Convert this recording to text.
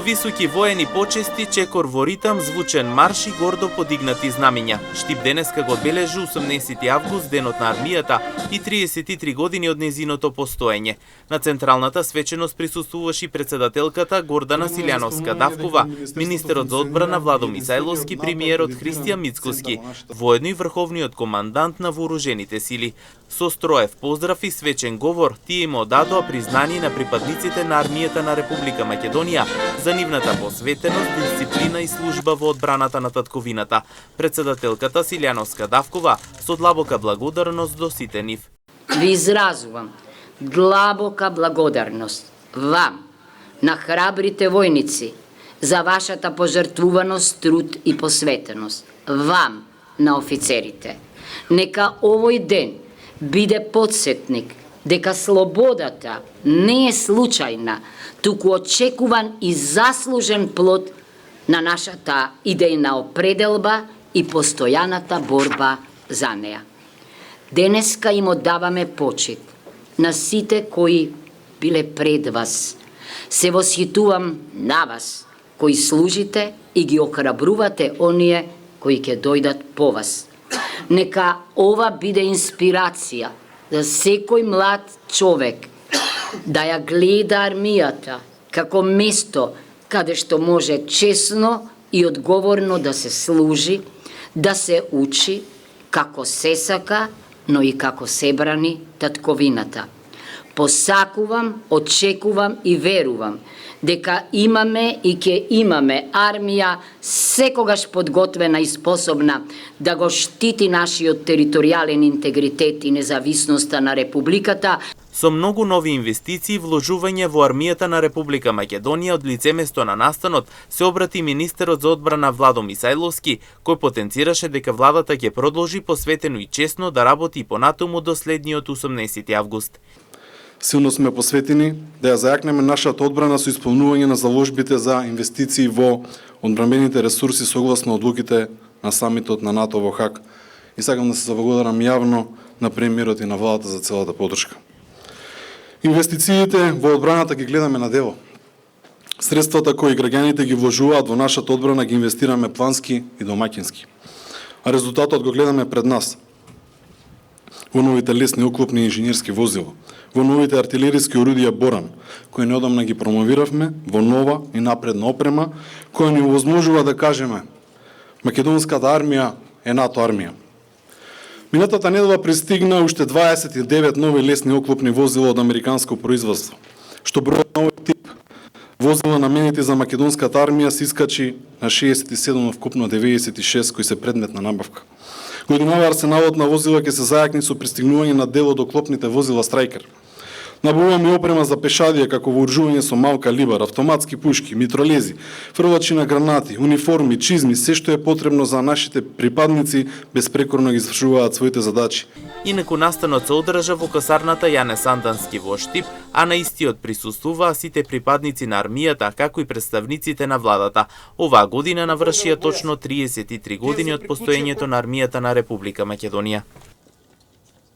Со високи воени почести, чекор во ритам, звучен марш и гордо подигнати знамиња. Штип денеска го одбележи 18 август, денот на армијата и 33 години од незиното постоење. На централната свеченост присуствуваше и председателката Гордана Силјановска-Давкова, министерот за одбрана Владо Мисајловски, премиерот Христијан Мицкоски, воедно и врховниот командант на вооружените сили. Со строев поздрав и свечен говор, тие им одадоа признание на припадниците на армијата на Република Македонија за нивната посветеност, дисциплина и служба во одбраната на татковината. Председателката Силјановска-Давкова со длабока благодарност до сите нив. Ви изразувам длабока благодарност вам, на храбрите војници, за вашата пожртвуваност, труд и посветеност. Вам, на офицерите. Нека овој ден биде подсетник дека слободата не е случајна, туку очекуван и заслужен плод на нашата идејна определба и постојаната борба за неа. Денеска им оддаваме почит на сите кои биле пред вас. Се восхитувам на вас, кои служите и ги охрабрувате оние кои ќе дојдат по вас. Нека ова биде инспирација за секој млад човек да ја гледа армијата како место каде што може честно и одговорно да се служи, да се учи како се сака, но и како се брани татковината. Посакувам, очекувам и верувам дека имаме и ќе имаме армија секогаш подготвена и способна да го штити нашиот територијален интегритет и независноста на Републиката. Со многу нови инвестиции и вложување во армијата на Република Македонија од лицеместо на настанот се обрати министерот за одбрана Владо Мисајловски, кој потенцираше дека владата ќе продолжи посветено и честно да работи понатаму до следниот 18 август. Силно сме посветени да ја зајакнеме нашата одбрана со исполнување на заложбите за инвестиции во одбранбените ресурси согласно одлуките на самитот на НАТО во Хаг. И сакам да се заблагодарам јавно на премиерот и на владата за целата подршка. Инвестициите во одбраната ги гледаме на дело. Средствата кои граѓаните ги вложуваат во нашата одбрана ги инвестираме плански и домаќински. А резултатот го гледаме пред нас. Во новите лесни оклопни инженерски возила, во новите артилериски орудија Боран, кои неодамна ги промовиравме, во нова и напредна опрема, која ни овозможува да кажеме македонската армија е НАТО армија. Минатата недела пристигна уште 29 нови лесни оклопни возила од американско производство, што бројот на овој тип возила наменети за македонската армија се искачи на 67 вкупно 96 кои се предмет на набавка. Годинава арсеналот на возила ќе се зајакни со пристигнување на дел од оклопните возила Страйкер. Набавуваме опрема за пешадија како вооружување со мал калибар, автоматски пушки, митролези, фрлачи на гранати, униформи, чизми, се што е потребно за нашите припадници безпрекорно ги извршуваат своите задачи. Инаку настанот се одржа во касарната Јане Сандански во Штип, а на истиот присуствуваа сите припадници на армијата, како и представниците на владата. Оваа година навршија точно 33 години од постоењето на армијата на Република Македонија.